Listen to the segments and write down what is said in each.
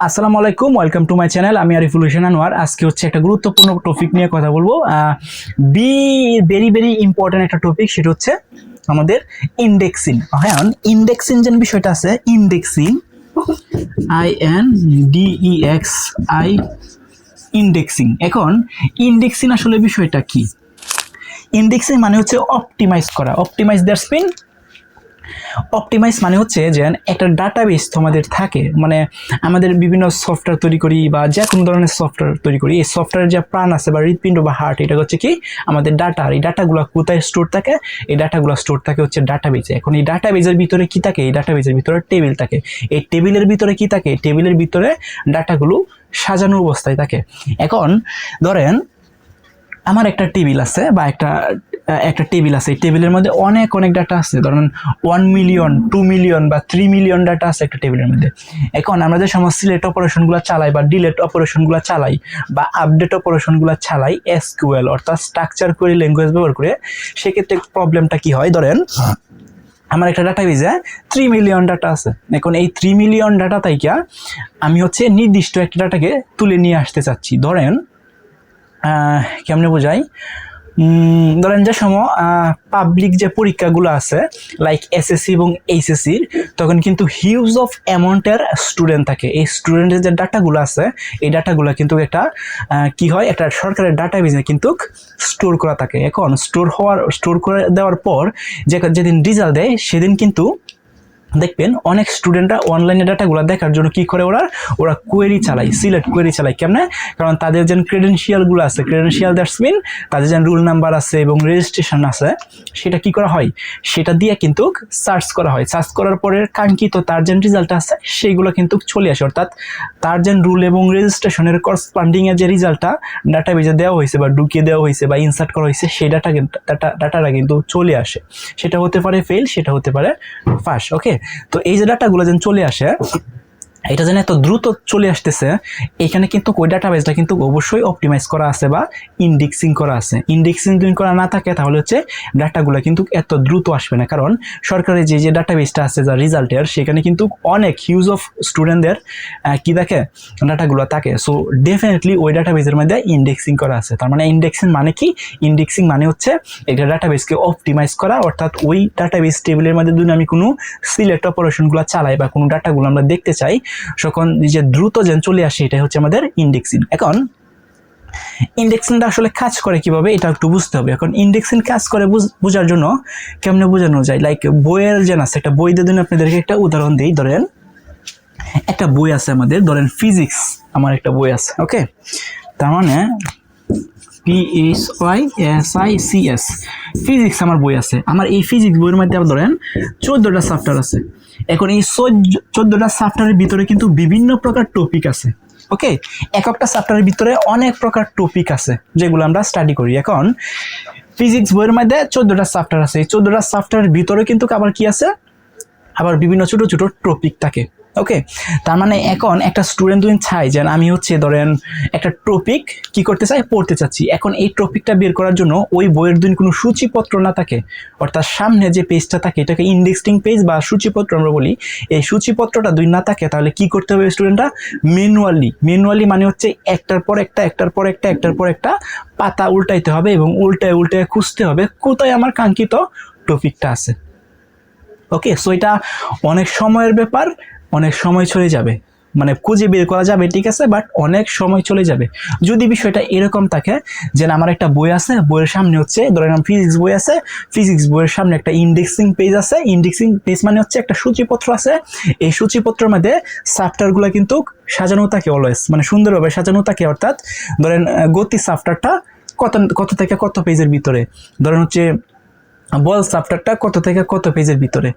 আসসালামু আলাইকুম, welcome to my channel. আমি আরিফুল হোসেন আনোয়ার। আজকে হচ্ছে একটা গুরুত্বপূর্ণ টপিক নিয়ে কথা বলবো। ভেরি ভেরি ইম্পর্টেন্ট একটা টপিক, সেটা হচ্ছে আমাদের ইন্ডেক্সিং। হ্যাঁ, ইন্ডেক্সিং যে বিষয়টা আছে, ইন্ডেক্সিং, INDEXI, ইন্ডেক্সিং। এখন ইন্ডেক্সিং আসলে বিষয়টা কি? ইন্ডেক্সিং মানে হচ্ছে অপটিমাইজ করা। অপটিমাইজ মানে হচ্ছে যে একটা ডাটাবেস তোমাদের থাকে, মানে আমাদের বিভিন্ন সফটওয়্যার তৈরি করি বা যে কোনো ধরনের সফটওয়্যার তৈরি করি, এই সফটওয়্যারের যে প্রাণ আছে বা হৃৎপিণ্ড বা হার্ট, এটা হচ্ছে কি আমাদের ডাটা। আর এই ডাটাগুলো কোথায় স্টোর থাকে? এই ডাটাগুলো স্টোর থাকে হচ্ছে ডাটাবেসে। এখন এই ডাটাবেসের ভিতরে কি থাকে? এই ডাটাবেসের ভিতরে টেবিল থাকে। এই টেবিলের ভিতরে কি থাকে? টেবিলের ভিতরে ডাটাগুলো সাজানো অবস্থায় থাকে। এখন ধরেন আমার একটা টেবিল আছে বা একটা টেবিল আছে, এই টেবিলের মধ্যে অনেক অনেক ডাটা আছে। ধরেন 1 মিলিয়ন, 2 মিলিয়ন বা 3 মিলিয়ন ডাটা আছে একটা টেবিলের মধ্যে। এখন আমরা যে সমস্ত সিলেক্ট অপারেশনগুলো চালাই বা ডিলেট অপারেশনগুলো চালাই বা আপডেট অপারেশনগুলো চালাই এসকিউএল অর্থাৎ স্ট্রাকচার কোয়েরি ল্যাঙ্গুয়েজ ব্যবহার করে, সেক্ষেত্রে প্রবলেমটা কি হয়? ধরেন আমার একটা ডাটাবেজে 3 মিলিয়ন ডাটা আছে। এখন এই 3 মিলিয়ন ডাটা থেকে আমি হচ্ছে নির্দিষ্ট একটা ডাটাকে তুলে নিয়ে আসতে চাচ্ছি। ধরেন কেমনে বোঝাই? ধরেন যে সময় পাবলিক যে পরীক্ষাগুলো আছে লাইক এসএসসি এবং এইচএসসির, তখন কিন্তু হিউজ অফ অ্যামাউন্টের স্টুডেন্ট থাকে। এই স্টুডেন্টের যে ডাটাগুলো আছে, এই ডাটাগুলো কিন্তু একটা কি হয়, একটা সরকারের ডাটাবেজে কিন্তু স্টোর করা থাকে। এখন স্টোর করে দেওয়ার পর যেদিন রেজাল্ট দেয়, সেদিন কিন্তু দেখবেন অনেক স্টুডেন্টরা অনলাইনে ডাটাগুলো দেখার জন্য কি করে, ওরা কোয়েরি চালায়, সিলেক্ট কোয়েরি চালায়। কেমনে? কারণ তাদের যে ক্রেডেনশিয়ালগুলো আছে, ক্রেডেনশিয়াল দ্যাটস মিন তাদের যে রুল নাম্বার আছে এবং রেজিস্ট্রেশন আছে, সেটা কি করা হয়? সেটা দিয়ে কিন্তু সার্চ করা হয়। সার্চ করার পরে কাঙ্ক্ষিত তার যে রেজাল্ট আছে সেইগুলো কিন্তু চলে আসে। অর্থাৎ তার যে রুল এবং রেজিস্ট্রেশনের করসপন্ডিং এর যে রেজাল্টটা ডাটাবেজে দেওয়া হয়েছে বা ঢুকিয়ে দেওয়া হয়েছে বা ইনসার্ট করা হয়েছে, সেই ডাটাটা কিন্তু চলে আসে। সেটা হতে পারে ফেল, সেটা হতে পারে ফার্স্ট। ওকে, তো এই যে ডাটাগুলো যেন চলে আসে, এটা যেন এত দ্রুত চলে আসতেছে, এখানে কিন্তু ওই ডাটাবেসটা কিন্তু অবশ্যই অপটিমাইজ করা আছে বা ইন্ডেক্সিং করা আছে। ইন্ডেক্সিং যদি করা না থাকে, তাহলে হচ্ছে ডাটাগুলো কিন্তু এত দ্রুত আসবে না। কারণ সরকারের যে ডাটাবেসটা আছে যা রেজাল্টের, সেখানে কিন্তু অনেক হিউজ অফ স্টুডেন্টদের কি থাকে, ডাটাগুলো থাকে। সো ডেফিনেটলি ওই ডাটাবেসের মধ্যে ইন্ডেক্সিং করা আছে। তার মানে ইন্ডেক্সিং মানে কি? ইন্ডেক্সিং মানে হচ্ছে একটা ডাটাবেসকে অপটিমাইজ করা। অর্থাৎ ওই ডাটাবেস টেবিলের মধ্যে যদি আমি কোনো সিলেক্ট অপারেশনগুলো চালাই বা কোনো ডাটাগুলো আমরা দেখতে চাই, তখন যে দ্রুত যেন চলে আসে, এটাই হচ্ছে আমাদের ইন্ডেক্সিং। এখন ইন্ডেক্সিংটা আসলে কাজ করে কিভাবে, এটা একটু বুঝতে হবে। এখন ইন্ডেক্সিং কাজ করে বোঝার জন্য কেমনে বোঝানো যায়, লাইক বইয়ের যে আছে, একটা বই দিয়ে আপনাদেরকে একটা উদাহরণ দিই। ধরেন একটা বই আছে আমাদের, ধরেন ফিজিক্স, আমার একটা বই আছে। ওকে, তার মানে PHYSICS, ফিজিক্স আমার বই আছে। আমার এই ফিজিক্স বইয়ের মধ্যে ধরেন 14টা চ্যাপ্টার আছে। এখন এই 14টা চ্যাপ্টারের ভিতরে কিন্তু বিভিন্ন প্রকার টপিক আছে। ওকে, এক একটা চ্যাপ্টারের ভিতরে অনেক প্রকার টপিক আছে যেগুলো আমরা স্টাডি করি। এখন ফিজিক্স বইয়ের মধ্যে 14টা চ্যাপ্টার আছে। এই 14টা চ্যাপ্টারের ভিতরে কিন্তু আবার কি আছে, আবার বিভিন্ন ছোট ছোট টপিক থাকে। ওকে, তার মানে এখন একটা স্টুডেন্ট যদি চাই যে আমি হচ্ছে ধরেন একটা টপিক কি করতে চাই, পড়তে চাচ্ছি। এখন এই টপিকটা বের করার জন্য ওই বইয়ের দিন কোনো সূচিপত্র না থাকে, অর্থাৎ সামনে যে পেজটা থাকে এটাকে ইন্ডেক্সিং পেজ বা সূচিপত্র আমরা বলি। এই সূচিপত্রটা যদি না থাকে, তাহলে কি করতে হবে স্টুডেন্টরা? ম্যানুয়ালি মানে হচ্ছে একটার পর একটা পাতা উল্টাইতে হবে এবং উল্টায় খুঁজতে হবে কোথায় আমার কাঙ্ক্ষিত টপিকটা আছে। ওকে, সো এটা অনেক সময়ের ব্যাপার, অনেক সময় চলে যাবে, মানে খুঁজে বের করা যাবে ঠিক আছে, বাট অনেক সময় চলে যাবে। যদি বিষয়টা এরকম থাকে যে আমার একটা বই আছে, বইয়ের সামনে হচ্ছে ধরেন ফিজিক্স বই আছে, ফিজিক্স বইয়ের সামনে একটা ইন্ডেক্সিং পেজ আছে। ইন্ডেক্সিং পেজ মানে হচ্ছে একটা সূচিপত্র আছে। এই সূচিপত্রের মধ্যে চ্যাপ্টারগুলো কিন্তু সাজানো থাকে অলওয়েজ, মানে সুন্দরভাবে সাজানো থাকে। অর্থাৎ ধরেন গতি চ্যাপ্টারটা কত থেকে কত পেজের ভিতরে, ধরেন হচ্ছে বল চ্যাপ্টারটা কত থেকে কত পেজের ভিতরে,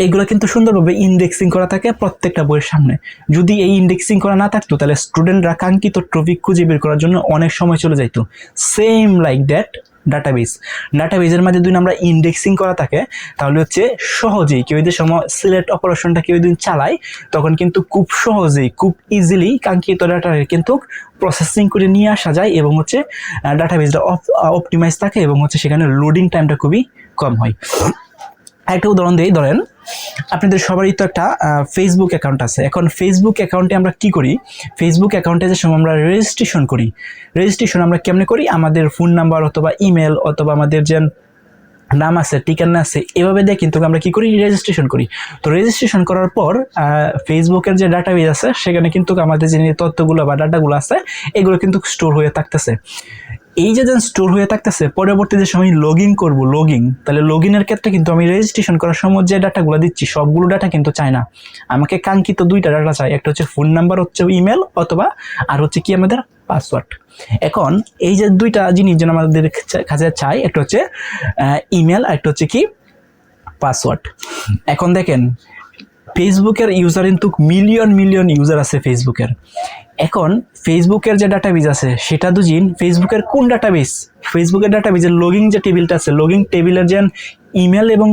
এইগুলো কিন্তু সুন্দরভাবে ইন্ডেক্সিং করা থাকে প্রত্যেকটা বইয়ের সামনে। যদি এই ইন্ডেক্সিং করা না থাকতো, তাহলে স্টুডেন্টরা কাঙ্ক্ষিত টপিক খুঁজে বের করার জন্য অনেক সময় চলে যাইতো। সেম লাইক দ্যাট ডাটাবেজের মধ্যে যদি আমরা ইন্ডেক্সিং করা থাকে, তাহলে হচ্ছে সহজেই কেউ যদি সময় সিলেক্ট অপারেশনটা কেউ যদি চালায়, তখন কিন্তু খুব সহজেই খুব ইজিলি কাঙ্ক্ষিত ডাটা কিন্তু প্রসেসিং করে নিয়ে আসা যায় এবং হচ্ছে ডাটাবেজটা অপটিমাইজ থাকে এবং হচ্ছে সেখানে লোডিং টাইমটা খুবই কম হয়। একটা উদাহরণ দিই, ধরেন আপনাদের সবারই তো একটা ফেসবুক অ্যাকাউন্ট আছে। এখন ফেসবুক অ্যাকাউন্টে আমরা কি করি, ফেসবুক অ্যাকাউন্টে যে সময় আমরা রেজিস্ট্রেশন করি, রেজিস্ট্রেশন আমরা কেমনে করি, আমাদের ফোন নাম্বার অথবা ইমেল অথবা আমাদের যে নাম আছে, ঠিকানা আছে, এভাবে দিয়ে কিন্তু আমরা কি করি, রেজিস্ট্রেশন করি। তো রেজিস্ট্রেশন করার পর ফেসবুকের যে ডাটাবেজ আছে সেখানে কিন্তু আমাদের যে তথ্যগুলো বা ডাটাগুলো আছে এগুলো কিন্তু স্টোর হয়ে থাকতেছে। এই যে স্টোর হয়ে থাকতেছে, পরবর্তী যে সময় লগ ইন করবো, তাহলে লগ ইনের ক্ষেত্রে কিন্তু আমি রেজিস্ট্রেশন করার সময় যে ডাটাগুলো দিচ্ছি সবগুলো ডাটা কিন্তু চাই না, আমাকে কাঙ্ক্ষিত দুইটা ডাটা চাই, একটা হচ্ছে ফোন নাম্বার, হচ্ছে ইমেল, অথবা আর হচ্ছে কি আমাদের পাসওয়ার্ড। এখন এই যে দুইটা জিনিস যেন আমাদের কাছে চাই, একটা হচ্ছে ইমেল আর একটা হচ্ছে কি পাসওয়ার্ড। এখন দেখেন ফেসবুকের ইউজার কিন্তু মিলিয়ন মিলিয়ন ইউজার আছে ফেসবুকের। এখন ফেসবুকের যে ডাটাবেজ আছে সেটা দুজিন ফেসবুকের কোন ডাটাবেজ, ফেসবুকের ডাটাবেজের লগিং যে টেবিলটা আছে, লগিং টেবিলের যে ইমেল এবং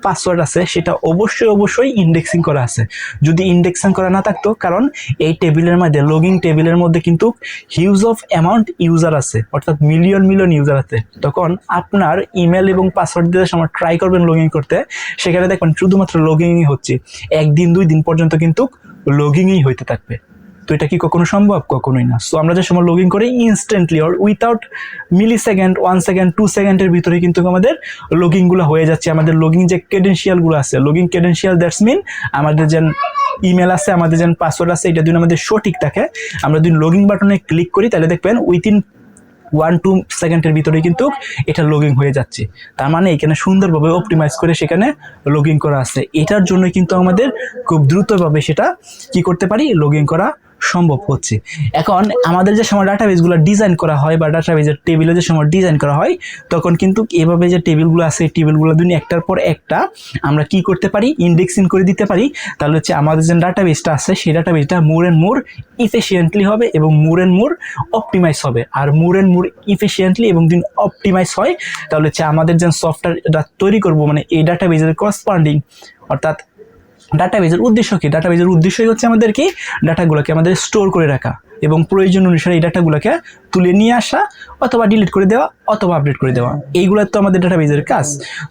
পাসওয়ার্ড আছে সেটা অবশ্যই ইন্ডেক্সিং করা আছে। যদি ইন্ডেক্সিং করা না থাকতো, কারণ এই টেবিলের মধ্যে, লগিং টেবিলের মধ্যে কিন্তু হিউজ অফ অ্যামাউন্ট ইউজার আছে, অর্থাৎ মিলিয়ন মিলিয়ন ইউজার আছে, তখন আপনার ইমেল এবং পাসওয়ার্ড দিয়ে সময় ট্রাই করবেন লগ ইন করতে, সেখানে দেখবেন শুধুমাত্র লগিংই হচ্ছে, একদিন 2 দিন পর্যন্ত কিন্তু লগিংই হইতে থাকবে। তো এটা কি কখনো সম্ভব? কখনোই না। সো আমরা যে সময় লগ ইন করি instantly or without millisecond, 1 second, 2 সেকেন্ডের ভিতরে কিন্তু আমাদের লগিংগুলো হয়ে যাচ্ছে। আমাদের লগিং যে ক্রেডেনশিয়ালগুলো আছে, লগিং ক্রেডেনশিয়াল, দ্যাটস মিন আমাদের যে ইমেল আছে, আমাদের যে পাসওয়ার্ড আছে, এটা যদি আমাদের সঠিক থাকে, আমরা যদি লগিং বাটনে ক্লিক করি তাহলে দেখবেন উইথিন 1-2 সেকেন্ডের ভিতরে কিন্তু এটা লগিং হয়ে যাচ্ছে। তার মানে এখানে সুন্দরভাবে অপটিমাইজ করে সেখানে লগিং করা আছে। এটার জন্য কিন্তু আমাদের খুব দ্রুতভাবে সেটা কি করতে পারি, লগিং করা সম্ভব হচ্ছে। এখন আমাদের যে সময় ডাটাবেসগুলো ডিজাইন করা হয় বা ডাটাবেসের টেবিলে যে সময় ডিজাইন করা হয়, তখন কিন্তু এভাবে যে টেবিলগুলো আছে এই টেবিলগুলো যদি একটার পর একটা আমরা কি করতে পারি, ইন্ডেক্সিং করে দিতে পারি, তাহলে হচ্ছে আমাদের যে ডাটাবেসটা আছে সেই ডাটাবেসটা মোর অ্যান্ড মোর ইফিশিয়েন্টলি হবে এবং মোর অ্যান্ড মোর অপটিমাইজ হবে। আর মোর অ্যান্ড মোর ইফিশিয়েন্টলি এবং যদি অপটিমাইজ হয় তাহলে হচ্ছে আমাদের যে সফটওয়্যারটা তৈরি করব, মানে এই ডাটাবেসের করসপন্ডিং, অর্থাৎ ডাটাবেজের উদ্দেশ্য কি, ডাটাবেজের উদ্দেশ্যই হচ্ছে আমাদের কি, ডাটাগুলোকে আমাদের স্টোর করে রাখা এবং প্রয়োজন অনুসারে এই ডাটাগুলোকে তুলে নিয়ে আসা অথবা ডিলিট করে দেওয়া অথবা আপডেট করে দেওয়া, এইগুলো তো আমাদের ডাটাবেজের কাজ।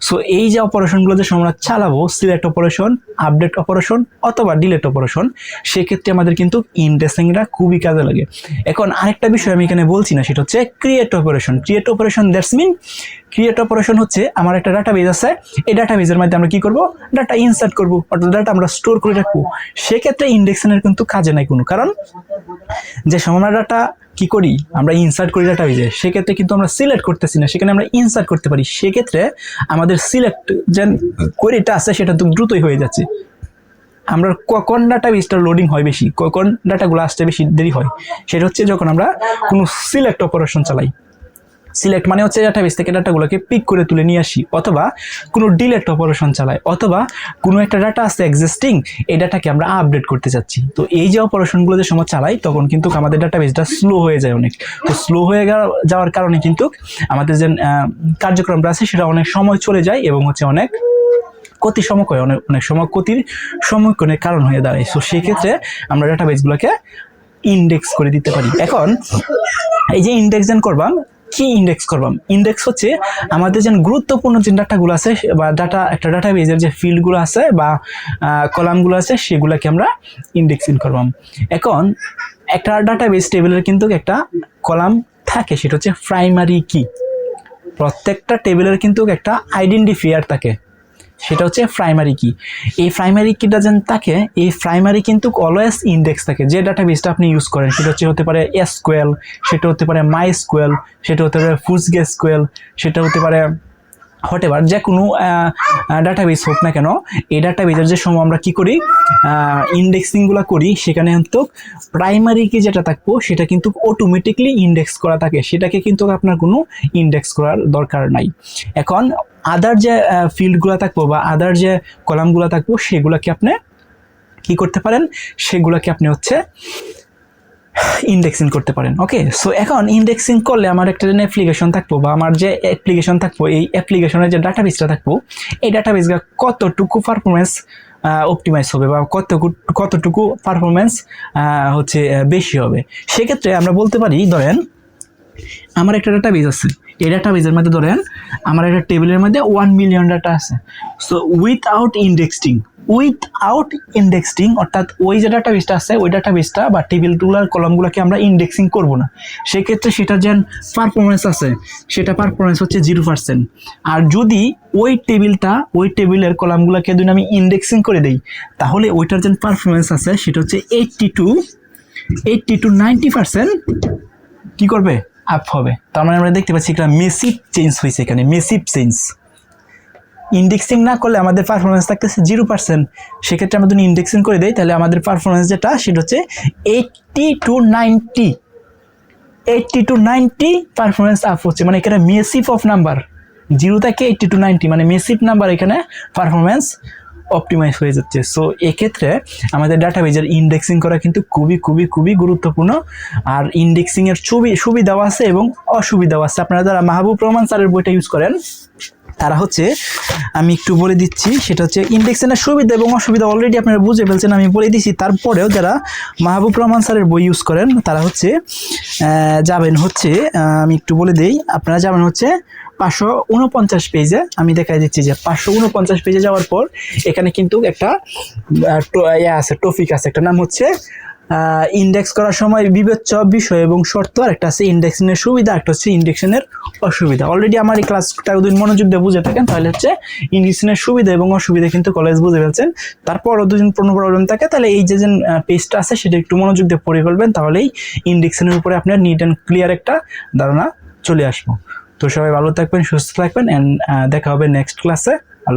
সো এই যে অপারেশনগুলো যে আমরা চালাবো, সিলেক্ট অপারেশন, আপডেট অপারেশন অথবা ডিলিট অপারেশন, সেক্ষেত্রে আমাদের কিন্তু ইন্ডেক্সিংটা খুবই কাজে লাগে। এখন আরেকটা বিষয় আমি এখানে বলছি না, সেটা হচ্ছে create operation. Create operation that's mean, create operation হচ্ছে আমার একটা ডাটাবেজ আছে, এই ডাটাবেজের মধ্যে আমরা কি করব, ডাটা ইনসার্ট করব, অর্থাৎ ডাটা আমরা স্টোর করে রাখবো। সেক্ষেত্রে ইন্ডেক্সিংয়ের কিন্তু কাজে নাই কোনো, কারণ যে সময় আমরা ডাটা কি করি, আমরা ইনসার্ট করি ডাটাবেজে, সেক্ষেত্রে কিন্তু আমরা সিলেক্ট করতেছি না, সেখানে আমরা ইনসার্ট করতে পারি। সেক্ষেত্রে আমাদের সিলেক্ট যে কোয়েরিটা আছে সেটা তো দ্রুতই হয়ে যাচ্ছে। আমরা কখন ডাটাবেসটা লোডিং হয় বেশি, কখন ডাটাগুলো আসতে বেশি দেরি হয়, সেটা হচ্ছে যখন আমরা কোনো সিলেক্ট অপারেশন চালাই। সিলেক্ট মানে হচ্ছে ডাটাবেস থেকে ডাটাগুলোকে পিক করে তুলে নিয়ে আসি, অথবা কোনো ডিলেট অপারেশন চালাই, অথবা কোনো একটা ডাটা আছে এক্সিস্টিং, এই ডাটাকে আমরা আপডেট করতে চাচ্ছি। তো এই যে অপারেশনগুলো যে সময় চালাই তখন কিন্তু আমাদের ডাটাবেসটা স্লো হয়ে যায় অনেক। তো স্লো হয়ে যাওয়ার কারণে কিন্তু আমাদের যে কার্যক্রমটা আছে সেটা অনেক সময় চলে যায় এবং হচ্ছে অনেক ক্ষতির সম্মুখীন, অনেক সময় ক্ষতির সম্মুখীনের কারণ হয়ে দাঁড়ায়। সো সেক্ষেত্রে আমরা ডাটাবেসগুলোকে ইন্ডেক্স করে দিতে পারি। এখন এই যে ইন্ডেক্সন করবাম, কি ইন্ডেক্স করবাম, ইন্ডেক্স হচ্ছে আমাদের যে গুরুত্বপূর্ণ যে ডাটাগুলো আছে বা একটা ডাটাবেজের যে ফিল্ডগুলো আছে বা কলামগুলো আছে সেগুলোকে আমরা ইন্ডেক্সিং করবাম। এখন একটা ডাটাবেজ টেবিলের কিন্তু একটা কলাম থাকে, সেটা হচ্ছে প্রাইমারি কি। প্রত্যেকটা টেবিলের কিন্তু একটা আইডেন্টিফায়ার থাকে, সেটা হচ্ছে প্রাইমারি কি। এই প্রাইমারি কিটা যেন থাকে, এই প্রাইমারি কিন্তু অলওয়েজ ইন্ডেক্স থাকে। যে ডাটাবেসটা আপনি ইউজ করেন সেটা হতে পারে এসকিউএল, সেটা হতে পারে মাইস্কিউএল, সেটা হতে পারে ফুজগেসকিউএল, সেটা হতে পারে হোয়াটএভার, যে কোনো ডাটাবেস হোক না কেন, এই ডাটাবেসের যে সময় আমরা কি করি, ইন্ডেক্সিংগুলো করি, সেখানে কিন্তু প্রাইমারি কি যেটা থাকবো সেটা কিন্তু অটোমেটিকলি ইন্ডেক্স করা থাকে, সেটাকে কিন্তু আপনার কোনো ইন্ডেক্স করার দরকার নাই। এখন আদার যে ফিল্ডগুলো থাকবো বা আদার যে কলামগুলো থাকবো সেগুলোকে আপনি কি করতে পারেন, সেগুলোকে আপনি হচ্ছে ইন্ডেক্সিং করতে পারেন। ওকে, সো এখন ইন্ডেক্সিং করলে আমার একটা অ্যাপ্লিকেশন থাকবো বা আমার যে অ্যাপ্লিকেশন থাকবো, এই অ্যাপ্লিকেশনের যে ডাটাবেসটা থাকবো, এই ডাটাবেসটা কতটুকু পারফরমেন্স অপটিমাইজ হবে বা কতটুকু পারফরমেন্স হচ্ছে বেশি হবে। সেক্ষেত্রে আমরা বলতে পারি, ধরেন আমার একটা ডাটাবেস আছে, এই ডাটাবেসের মধ্যে ধরেন আমার একটা টেবিলের মধ্যে 1 মিলিয়ন ডাটা আছে। So without indexing, without indexing, অর্থাৎ ওই যে ডাটাবেসটা আছে ওই ডাটাবেসটা বা টেবিলগুলোর কলামগুলোকে আমরা ইন্ডেক্সিং করব না, সেক্ষেত্রে সেটা যে পারফরমেন্স আছে সেটা পারফরমেন্স হচ্ছে 0%। আর যদি ওই টেবিলের কলামগুলোকে যদি আমি ইন্ডেক্সিং করে দেই তাহলে ওইটার যে পারফরমেন্স আছে সেটা হচ্ছে 80 to 90% কি করবে, আপ হবে। তার মানে আমরা দেখতে পাচ্ছি একটা মেসিভ চেঞ্জ হয়েছে, এখানে মেসিভ চেঞ্জ। ইন্ডেক্সিং না করলে আমাদের পারফরমেন্স থাকতেছে 0%, সেক্ষেত্রে আমরা যদি ইন্ডেক্সিং করে দেই তাহলে আমাদের পারফরমেন্স যেটা সেটা হচ্ছে 80 to 90 পারফরমেন্স আপ হচ্ছে, মানে এখানে মেসিভ অফ নাম্বার 0 থেকে 80 to 90 মানে মেসিভ নাম্বার এখানে পারফরমেন্স অপটিমাইজ হয়ে যাচ্ছে। সো এক্ষেত্রে আমাদের ডাটাবেজের ইন্ডেক্সিং করা কিন্তু খুবই গুরুত্বপূর্ণ। আর ইন্ডেক্সিংয়ের সুবিধাও আছে এবং অসুবিধাও আছে। আপনারা যারা মাহবুব রহমান স্যারের বইটা ইউজ করেন তারা হচ্ছে, আমি একটু বলে দিচ্ছি, সেটা হচ্ছে ইন্ডেক্সিংয়ের সুবিধা এবং অসুবিধা অলরেডি আপনারা বুঝে ফেলছেন, আমি বলে দিচ্ছি। তারপরেও যারা মাহবুব রহমান স্যারের বই ইউজ করেন তারা হচ্ছে যাবেন হচ্ছে, আমি একটু বলে দিই, আপনারা যাবেন হচ্ছে 549 পেজে। আমি দেখাই দিচ্ছি যে 549 পেজে যাওয়ার পর এখানে কিন্তু একটা আছে, টপিক আছে, একটা নাম হচ্ছে ইন্ডেক্স করার সময় বিবেচ্য বিষয় এবং শর্ত, আর একটা আছে ইন্ডেক্সিংয়ের সুবিধা, একটা হচ্ছে ইন্ডেক্সিংয়ের অসুবিধা। অলরেডি আমার এই ক্লাসটা যদি মনোযোগ দিয়ে বুঝে থাকেন তাহলে হচ্ছে ইন্ডেক্সিংয়ের সুবিধা এবং অসুবিধা কিন্তু কলেজ বুঝে ফেলছেন। তারপরও দুদিন প্রবলেম থাকে তাহলে এই যে পেজটা আছে সেটা একটু মনোযোগ দিয়ে পড়ে ফেলবেন, তাহলেই ইন্ডেক্সিংয়ের উপরে আপনার নিট অ্যান্ড ক্লিয়ার একটা ধারণা চলে আসবো। তো সবাই ভালো থাকবেন, সুস্থ থাকবেন, অ্যান্ড দেখা হবে নেক্সট ক্লাসে।